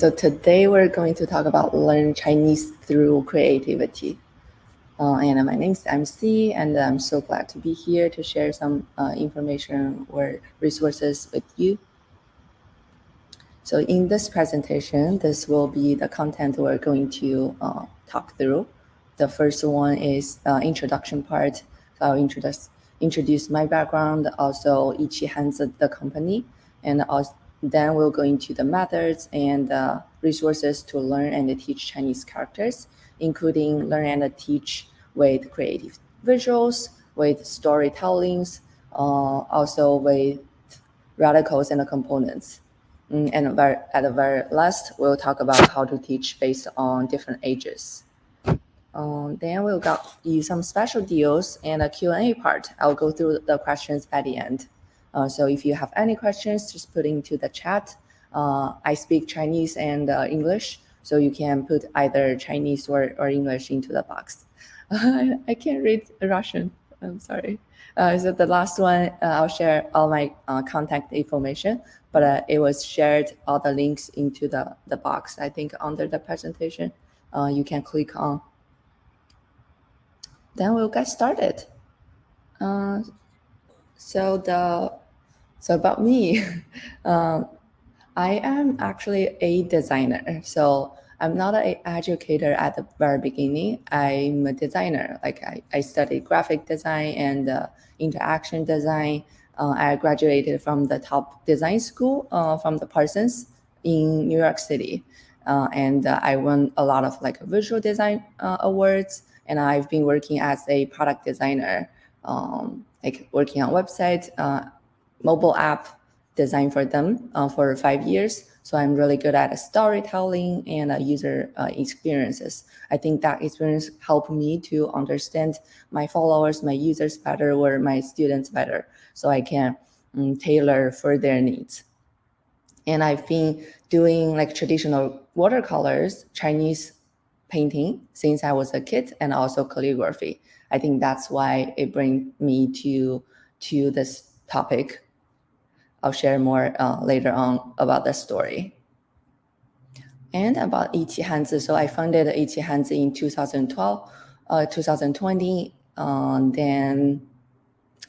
So today we're going to talk about learn Chinese through creativity. And my name is MC, and I'm so glad to be here to share some information or resources with you. So in this presentation, this will be the content we're going to talk through. The first one is introduction part. So I'll introduce my background, also 一起汉字 the company, and also then we'll go into the methods and resources to learn and teach Chinese characters, including learn and teach with creative visuals, with storytellings, also with radicals and components. And at the very last, we'll talk about how to teach based on different ages. Then we'll got you some special deals and a Q&A part. I'll go through the questions at the end. So if you have any questions, just put into the chat. I speak Chinese and English, so you can put either Chinese or English into the box. I can't read Russian. I'm sorry. So the last one, I'll share all my contact information, but it was shared all the links into the box. I think under the presentation, you can click on. Then we'll get started. So about me, I am actually a designer. So I'm not an educator at the very beginning. I'm a designer. Like I studied graphic design and interaction design. I graduated from the top design school from the Parsons in New York City. And I won a lot of like visual design awards. And I've been working as a product designer, like working on websites, mobile app design for them for 5 years. So I'm really good at storytelling and user experiences. I think that experience helped me to understand my followers, my users better, or my students better, so I can tailor for their needs. And I've been doing like traditional watercolors, Chinese painting since I was a kid, and also calligraphy. I think that's why it brings me to this topic. I'll share more later on about the story. And about 一起汉字. So I founded 一起汉字 in 2012, 2020. Then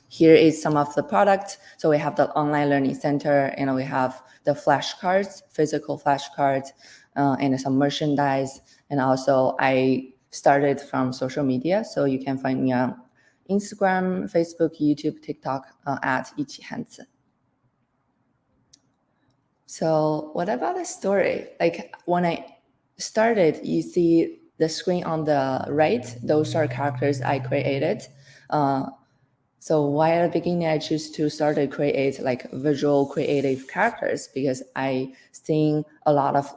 here is some of the products. So we have the online learning center, and we have the flashcards, physical flashcards, and some merchandise. And also I started from social media. So you can find me on Instagram, Facebook, YouTube, TikTok at 一起汉字. So what about the story? Like when I started, you see the screen on the right, those are characters I created. So why at the beginning I choose to start to create like visual creative characters, because I seen a lot of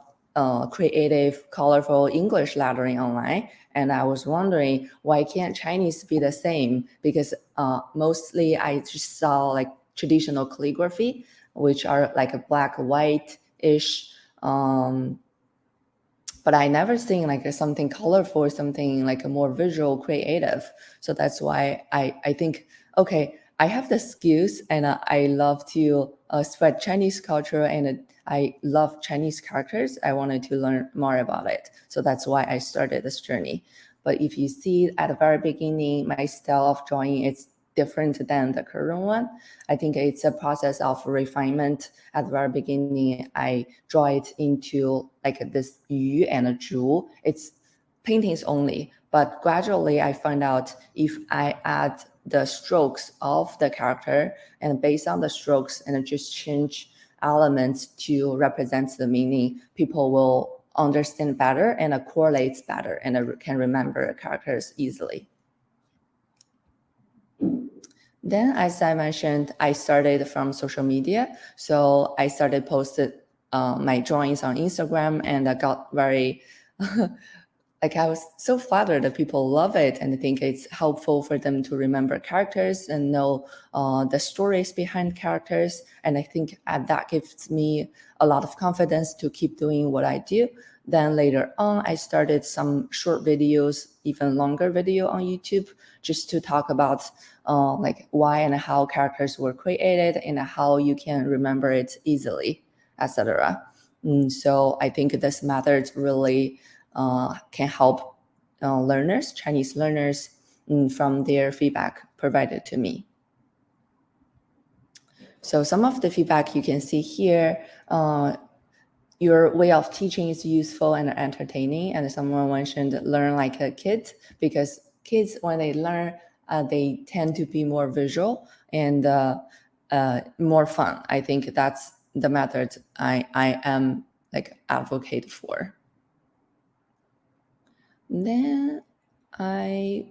creative, colorful English lettering online. And I was wondering, why can't Chinese be the same? Because mostly I just saw like traditional calligraphy, which are like a black, white-ish, but I never seen like something colorful, something like a more visual, creative. So that's why I think, okay, I have the skills and I love to spread Chinese culture, and I love Chinese characters. I wanted to learn more about it. So that's why I started this journey. But if you see at the very beginning, my style of drawing is different than the current one. I think it's a process of refinement. At the very beginning, I draw it into like this yu and a zhu. It's paintings only, but gradually I find out if I add the strokes of the character, and based on the strokes and just change elements to represent the meaning, people will understand better and correlates better and can remember characters easily. Then, as I mentioned, I started from social media. So I started posted my drawings on Instagram, and I got very, like I was so flattered that people love it and think it's helpful for them to remember characters and know the stories behind characters. And I think that gives me a lot of confidence to keep doing what I do. Then later on, I started some short videos, even longer video on YouTube, just to talk about like why and how characters were created and how you can remember it easily, etc. So I think this method really can help learners, Chinese learners, from their feedback provided to me. So some of the feedback you can see here, your way of teaching is useful and entertaining. And someone mentioned learn like a kid, because kids, when they learn, they tend to be more visual and more fun. I think that's the method I am like advocate for. Then I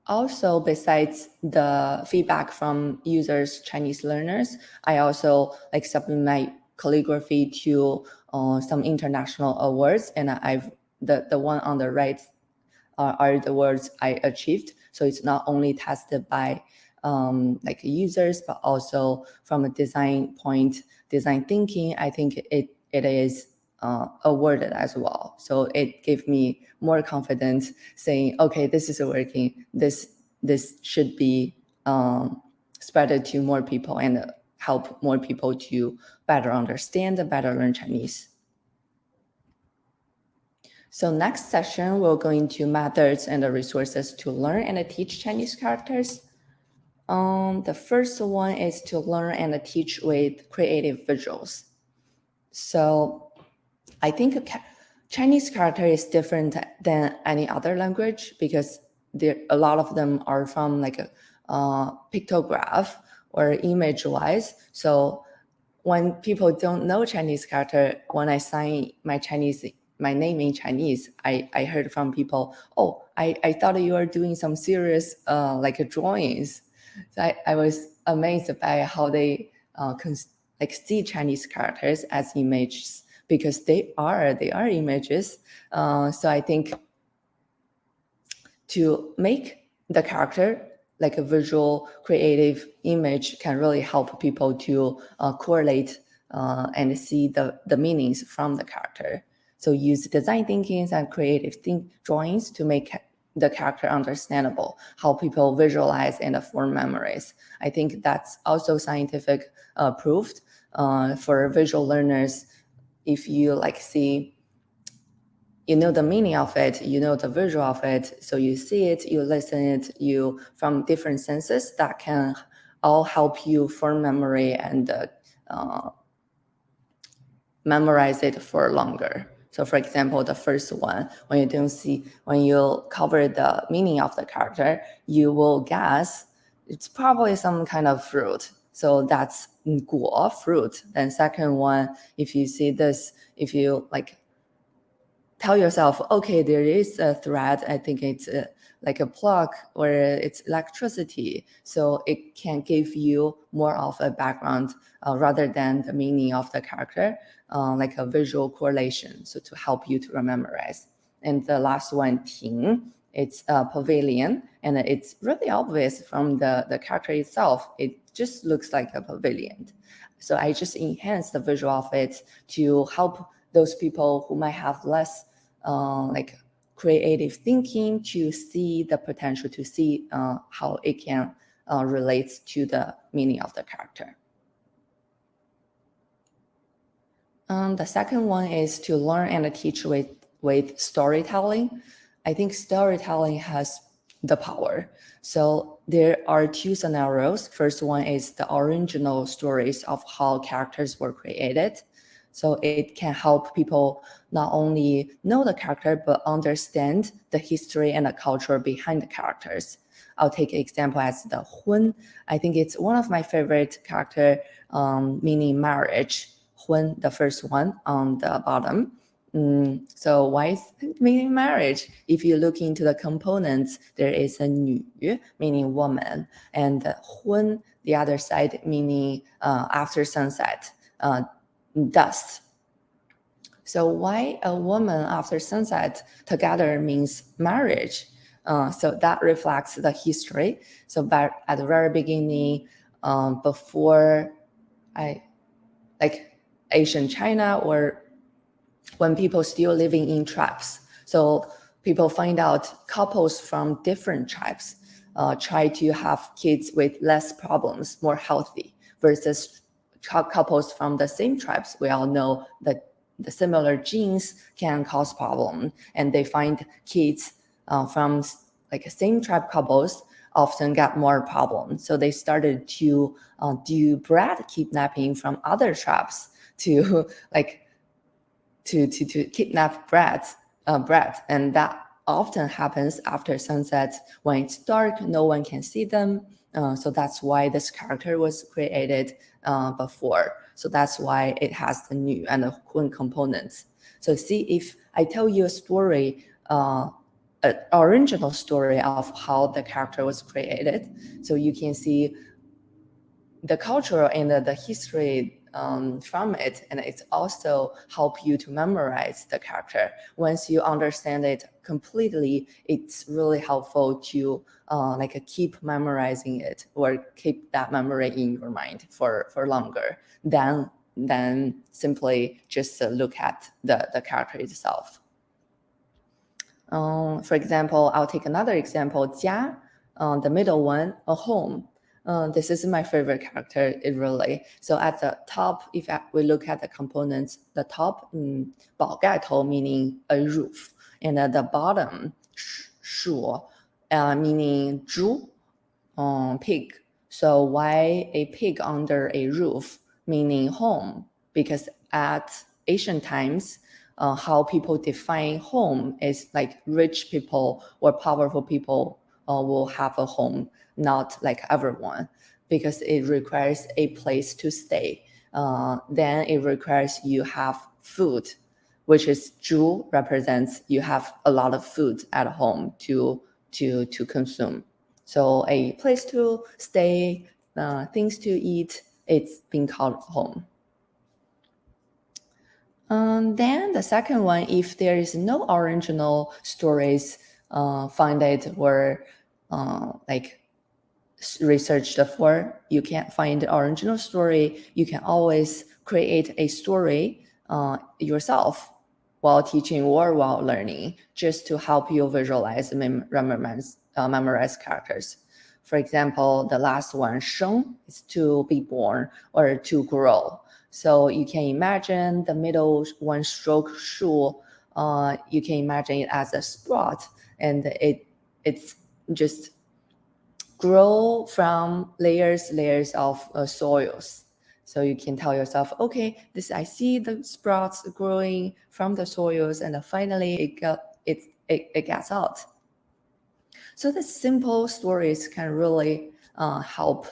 also, besides the feedback from users, Chinese learners, I also like submit my calligraphy to some international awards, and the one on the right are the words I achieved. So it's not only tested by like users, but also from a design thinking, I think it is awarded as well. So it gave me more confidence saying, okay, this is working. This should be spread to more people and help more people to better understand and better learn Chinese. So next session, we'll go into methods and the resources to learn and teach Chinese characters. The first one is to learn and teach with creative visuals. So I think Chinese character is different than any other language because a lot of them are from like a pictograph or image-wise. So when people don't know Chinese character, when I sign my name in Chinese, I heard from people, oh, I thought you were doing some serious like drawings. So I was amazed by how they see Chinese characters as images, because they are images. So I think to make the character like a visual creative image can really help people to correlate and see the meanings from the character. So use design thinking and creative drawings to make the character understandable, how people visualize and form memories. I think that's also scientific proved for visual learners. If you see, you know the meaning of it, you know the visual of it, so you see it, you listen it, you from different senses that can all help you form memory and memorize it for longer. So for example, the first one, when you cover the meaning of the character, you will guess it's probably some kind of fruit. So that's 果, fruit. Then second one, if you see this, if you tell yourself, okay, there is a thread, I think it's like a plug or it's electricity. So it can give you more of a background rather than the meaning of the character, like a visual correlation. So to help you to memorize. And the last one, 亭, it's a pavilion, and it's really obvious from the character itself. It just looks like a pavilion. So I just enhanced the visual of it to help those people who might have less creative thinking to see the potential, to see how it can relate to the meaning of the character. The second one is to learn and teach with storytelling. I think storytelling has the power. So there are two scenarios. First one is the original stories of how characters were created. So it can help people not only know the character, but understand the history and the culture behind the characters. I'll take an example as the 婚. I think it's one of my favorite character, meaning marriage. 婚, the first one on the bottom. So why is it meaning marriage? If you look into the components, there is a 女, meaning woman, and 婚, the other side, meaning after sunset, dusk. So why a woman after sunset together means marriage? So that reflects the history. So back at the very beginning, before Asian China, or when people still living in tribes. So people find out couples from different tribes try to have kids with less problems, more healthy, versus couples from the same tribes. We all know that the similar genes can cause problem, and they find kids from like same tribe couples often got more problems. So they started to do brat kidnapping from other tribes to like to kidnap brats, and that often happens after sunset when it's dark, no one can see them. So that's why this character was created before. So that's why it has the new and the cool components. So see, if I tell you a story, an original story of how the character was created, so you can see the culture and the history from it, and it's also help you to memorize the character. Once you understand it completely, it's really helpful to like keep memorizing it or keep that memory in your mind for longer than simply just look at the character itself. For example, I'll take another example, 家, the middle one, a home. This is my favorite character, it really. So at the top, if we look at the components, the top, 宝盖头 meaning a roof, and at the bottom, 树, meaning 猪, pig. So why a pig under a roof, meaning home? Because at ancient times, how people define home is like rich people or powerful people will have a home, not like everyone, because it requires a place to stay. Then it requires you have food, which is 猪 represents you have a lot of food at home to consume. So a place to stay, things to eat, it's being called home. Then the second one, if there is no original stories find it or like researched for, you can't find the original story, you can always create a story yourself while teaching or while learning, just to help you visualize and memorize characters. For example, the last one, 生, is to be born or to grow. So you can imagine the middle one stroke 树, you can imagine it as a sprout, and it's just grow from layers of soils. So you can tell yourself, okay, I see the sprouts growing from the soils, and finally it gets out. So the simple stories can really help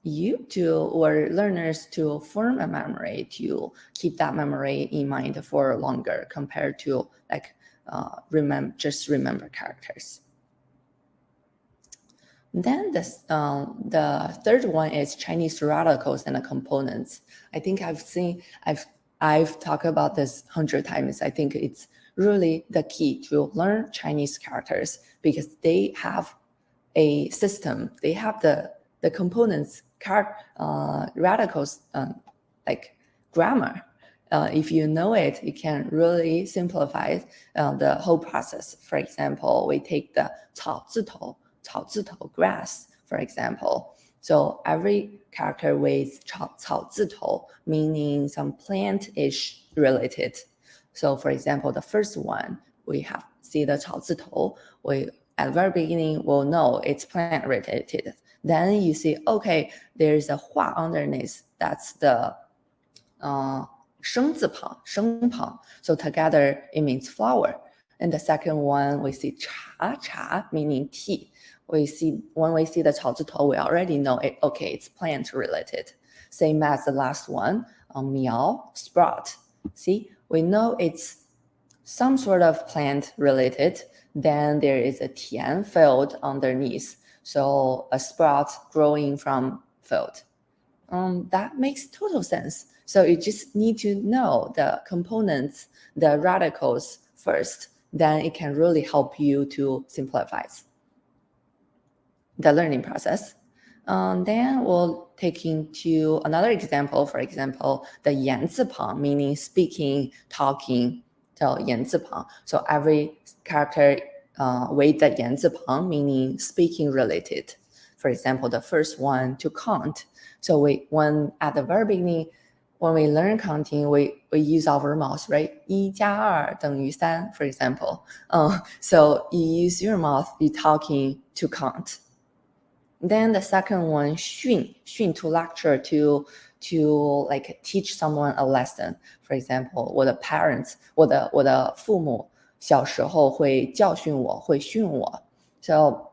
you to, or learners to form a memory, to keep that memory in mind for longer compared to like remember characters. Then the third one is Chinese radicals and the components. I think I've talked about this 100 times. I think it's really the key to learn Chinese characters, because they have a system. They have the components, radicals, like grammar. If you know it, it can really simplify the whole process. For example, we take the 草字头 grass, for example. So every character with 草字头, meaning some plant-ish related. So for example, the first one, we have see the 草字头, we at the very beginning will know it's plant related. Then you see, okay, there's a 画 underneath, that's the 生字旁, 声旁. So together it means flower. And the second one, we see 茶 meaning tea. When we see the 草字头, we already know it, okay, it's plant related. Same as the last one, 苗, sprout. See, we know it's some sort of plant related. Then there is a 田 field underneath. So a sprout growing from field. That makes total sense. So you just need to know the components, the radicals first. Then it can really help you to simplify the learning process. Then we'll take into another example. For example, the 言字旁, meaning speaking, talking. So 言字旁. So every character with the 言字旁, meaning speaking related. For example, the first one, to count. So when at the very beginning, when we learn counting, we use our mouth, right? 1加2等于3, for example. So you use your mouth, you're talking to count. Then the second one, 训 to lecture, to like teach someone a lesson. For example, 我的 parents, 我的父母小时候会教训我，会训我。So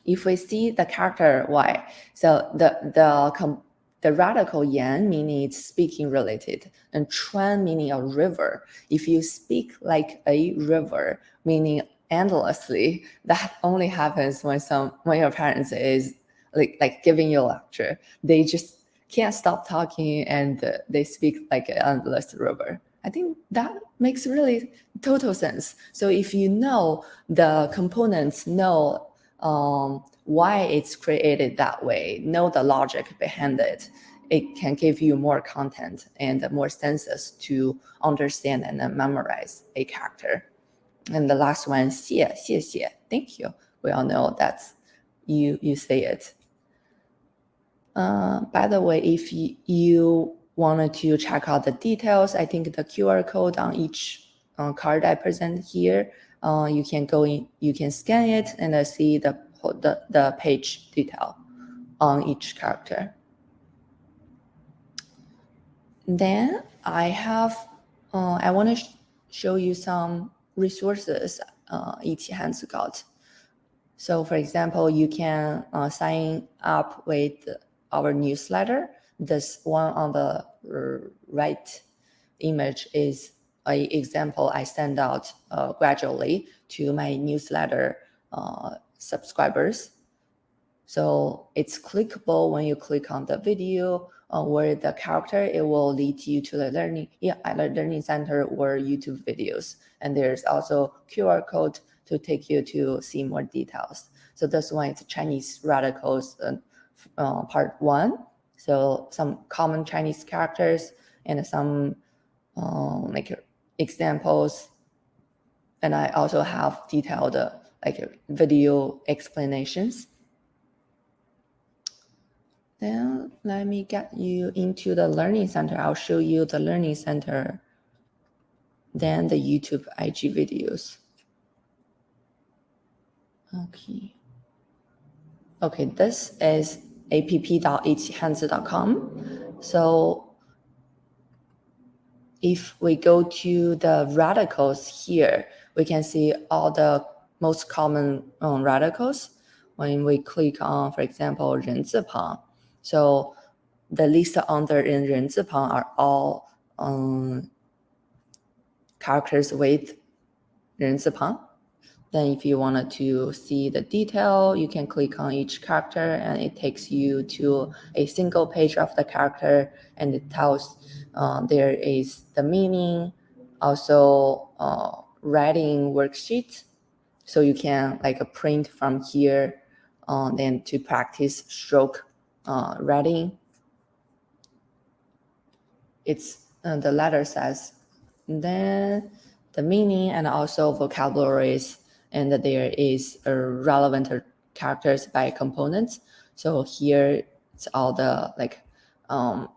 if we see the character Y, so the radical yan meaning it's speaking related, and chuan meaning a river. If you speak like a river, meaning endlessly, that only happens when your parents is like giving you a lecture. They just can't stop talking and they speak like an endless river. I think that makes really total sense. So if you know the components, know why it's created that way, know the logic behind it, it can give you more content and more senses to understand and then memorize a character. And the last one, 谢谢, thank you. We all know that's you say it. By the way, if you wanted to check out the details, I think the QR code on each card I present here, you can go in, you can scan it and see the page detail on each character. Then I want to show you some resources 一起汉字 got. So for example, you can sign up with our newsletter. This one on the right image is an example I send out gradually to my newsletter subscribers. So it's clickable. When you click on the video where the character, it will lead you to the learning center or YouTube videos. And there's also QR code to take you to see more details. So this one is Chinese radicals part 1. So some common Chinese characters and some like examples. And I also have detailed like video explanations. Then let me get you into the learning center. I'll show you the learning center, then the YouTube IG videos. Okay, this is app.ichihanzi.com. So if we go to the radicals here, we can see all the most common radicals. When we click on, for example, 人字旁, so the list under in 人字旁 are all characters with 人字旁. Then if you wanted to see the detail, you can click on each character and it takes you to a single page of the character, and it tells there is the meaning, also writing worksheet. So you can like print from here then to practice stroke writing. It's the letter says, and then the meaning and also vocabularies, and there is relevant characters by components. So here it's all the like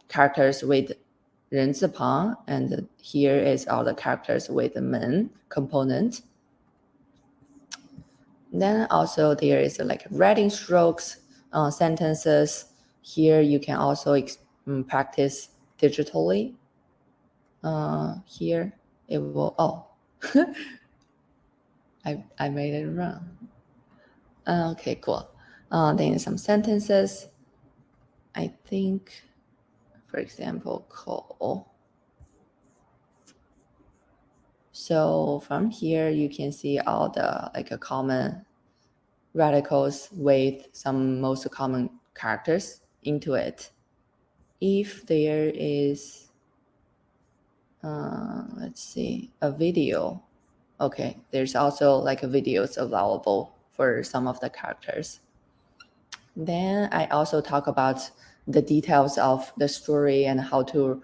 characters with 人字旁, and here is all the characters with the 门 component. Then also there is like writing strokes, sentences. Here you can also practice digitally. Here it will, I made it wrong. Okay, cool. Then some sentences. I think, for example, call. So from here, you can see all the like common radicals with some most common characters into it. If there is, let's see, a video. Okay, there's also like videos available for some of the characters. Then I also talk about the details of the story and how to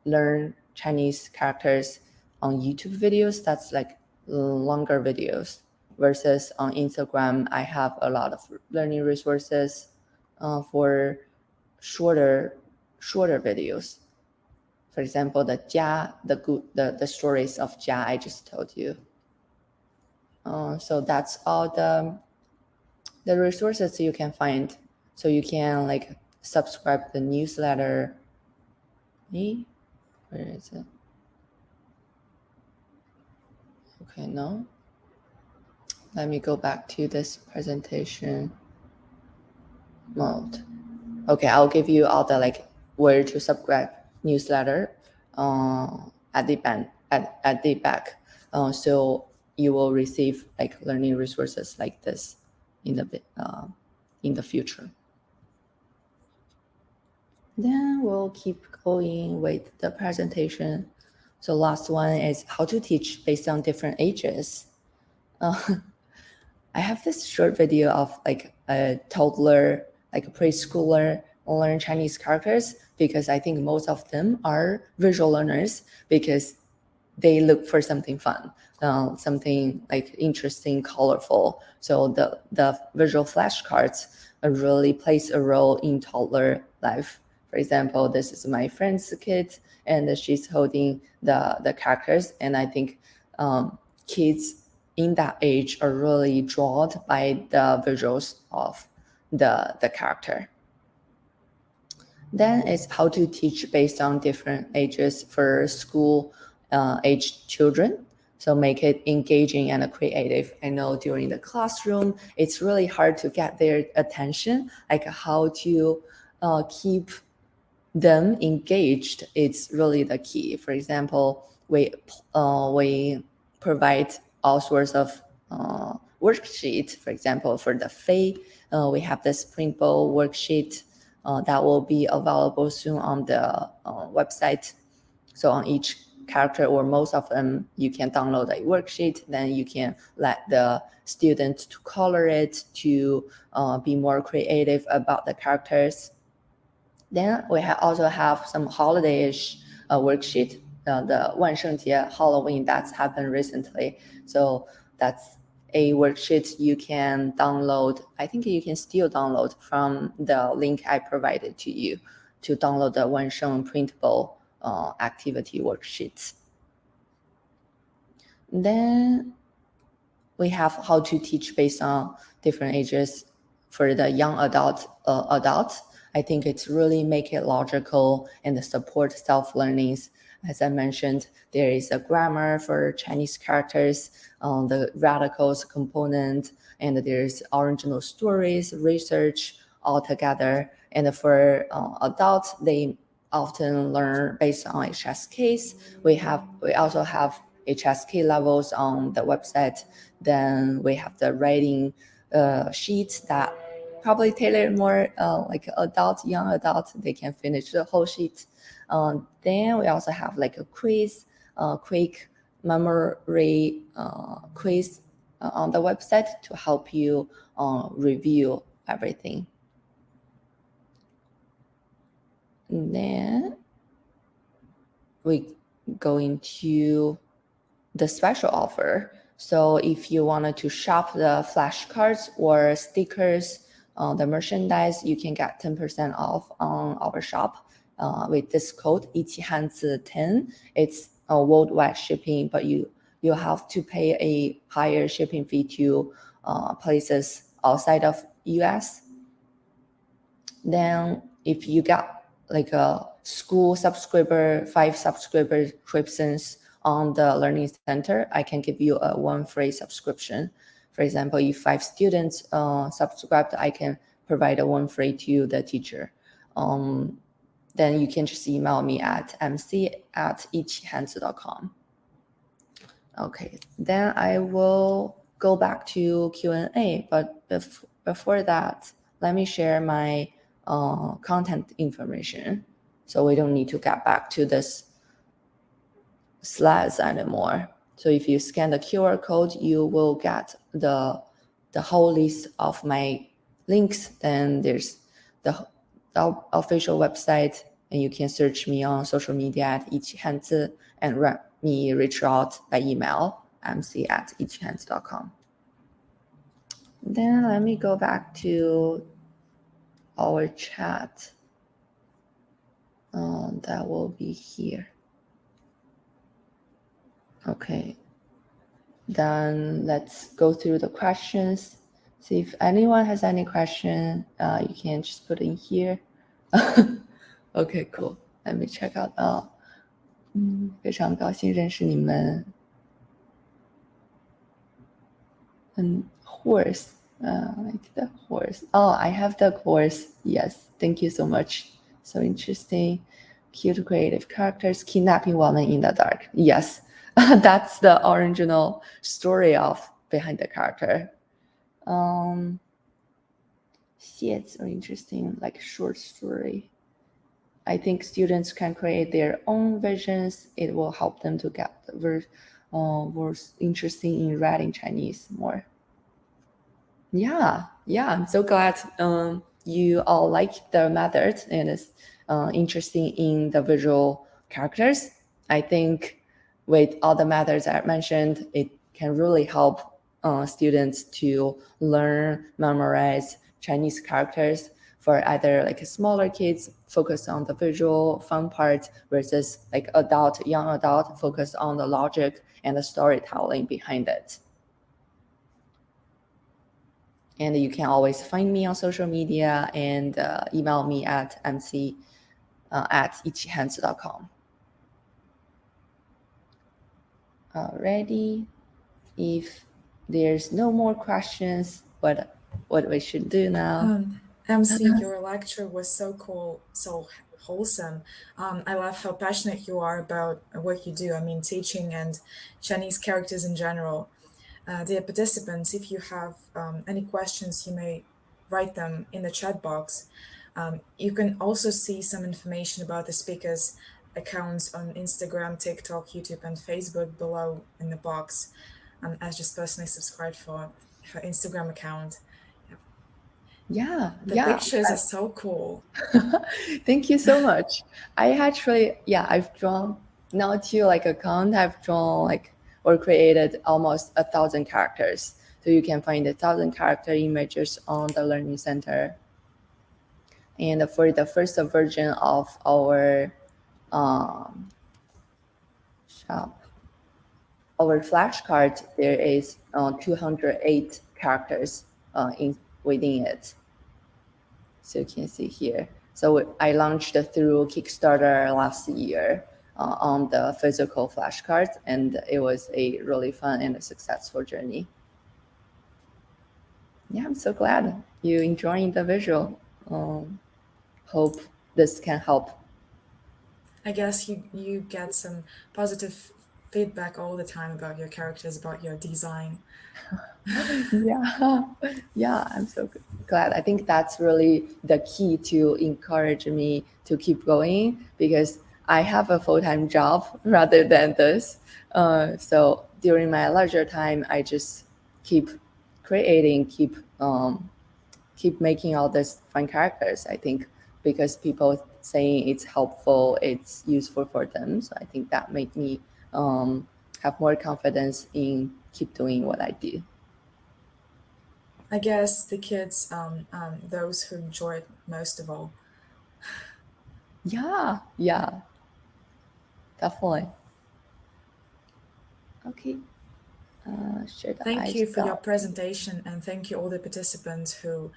learn Chinese characters on YouTube videos. That's like longer videos, versus on Instagram, I have a lot of learning resources for shorter videos. For example, the stories of Jia I just told you. So that's all the resources you can find. So you can like subscribe the newsletter. Where is it? Okay, no. Let me go back to this presentation mode. Okay, I'll give you all the like where to subscribe newsletter at the back. So you will receive like learning resources like this in the future. Then we'll keep going with the presentation. So last one is how to teach based on different ages. I have this short video of like a toddler, like a preschooler learn Chinese characters because I think most of them are visual learners because they look for something fun, something like interesting, colorful. So the visual flashcards really plays a role in toddler life. For example, this is my friend's kid, and she's holding the characters, and I think kids in that age are really drawn by the visuals of the character. Then it's how to teach based on different ages for school age children. So make it engaging and creative. I know during the classroom, it's really hard to get their attention, like how to keep them engaged. It's really the key. For example, we provide all sorts of worksheet. For example, for the Fei, we have this printable worksheet that will be available soon on the website. So on each character or most of them, you can download a worksheet. Then you can let the student to color it, to be more creative about the characters. Then we also have some holiday-ish worksheet, the 万圣节 Halloween that's happened recently. So that's a worksheet you can download. I think you can still download from the link I provided to you to download the 万圣 printable activity worksheets. Then we have how to teach based on different ages for the young adults. I think it's really make it logical and support self-learnings. As I mentioned, there is a grammar for Chinese characters, the radicals component, and there's original stories, research all together. And for adults, they often learn based on HSKs. We also have HSK levels on the website. Then we have the writing sheets that probably tailored more like young adult, they can finish the whole sheet. Then we also have like a quiz, quick memory quiz on the website to help you review everything. And then we go into the special offer. So if you wanted to shop the flashcards or stickers, the merchandise, you can get 10% off on our shop with this code 一起汉字 10. It's worldwide shipping, but you have to pay a higher shipping fee to places outside of US. Then if you got like a school subscriber, 5 subscriptions on the learning center, I can give you a 1 free subscription. For example, if 5 students subscribed, I can provide a 1 free to the teacher. Then you can just email me at mc@ichihanzi.com. Okay, then I will go back to Q&A, but before that, let me share my content information. So we don't need to get back to this slides anymore. So if you scan the QR code, you will get the whole list of my links. Then there's the official website, and you can search me on social media at 一起汉字 and reach out by email mc@ichihanzi.com. Then let me go back to our chat. That will be here. Okay. Then let's go through the questions. See if anyone has any question, you can just put in here. Okay, cool. Let me check out. 非常高兴认识你们。Horse, like the horse. Oh, I have the horse. Yes, thank you so much. So interesting. Cute creative characters kidnapping woman in the dark. Yes, that's the original story of behind the character. Xiets are interesting, like short story. I think students can create their own visions. It will help them to get more interesting in writing Chinese more. Yeah, I'm so glad you all like the method and is interesting in the visual characters. I think with all the methods I mentioned, it can really help students to learn, memorize Chinese characters for either like smaller kids focus on the visual fun part versus like young adult focus on the logic and the storytelling behind it. And you can always find me on social media and email me at mc@ichihands.com. Alrighty. If there's no more questions, what we should do now? MC, your lecture was so cool, so wholesome. I love how passionate you are about what you do. I mean, teaching and Chinese characters in general. Dear participants, if you have any questions, you may write them in the chat box. You can also see some information about the speakers' accounts on Instagram, TikTok, YouTube, and Facebook below in the box. I just personally subscribed for her Instagram account. Yeah, the pictures are so cool. Thank you so much. I actually, I've drawn now to like account. I've drawn like or created almost 1,000 characters. So you can find 1,000 character images on the Learning Center. And for the first version of our shop, our flashcard, there is 208 characters within it. So you can see here. So I launched through Kickstarter last year on the physical flashcards, and it was a really fun and a successful journey. Yeah, I'm so glad you enjoying the visual. Hope this can help. I guess you get some positive feedback all the time about your characters, about your design. Yeah, I'm so glad. I think that's really the key to encourage me to keep going, because I have a full-time job rather than this. So during my leisure time, I just keep creating, keep making all these fun characters. I think because people saying it's helpful, it's useful for them. So I think that made me have more confidence in keep doing what I do. I guess the kids, those who enjoy it most of all. Yeah, definitely. Okay. Thank you for your presentation, and thank you all the participants who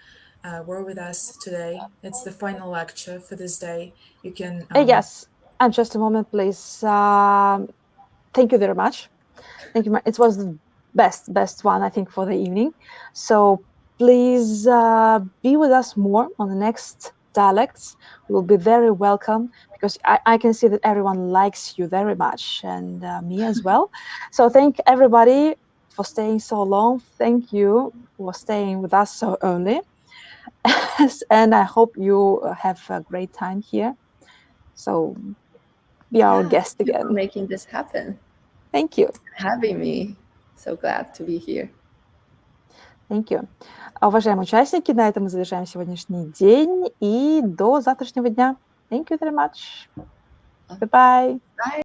were with us today. It's the final lecture for this day. You can yes, and just a moment, please. Thank you very much. Thank you. It was the best one, I think, for the evening. So please be with us more on the next dialects. You will be very welcome, because I can see that everyone likes you very much, and me as well. So thank everybody for staying so long. Thank you for staying with us so early. And I hope you have a great time here. So be our guest again. Thank you for making this happen. Thank you. Having me. So glad to be here. Thank you. Уважаемые участники, на этом мы завершаем сегодняшний день, и до завтрашнего дня. Thank you very much. Goodbye. Bye.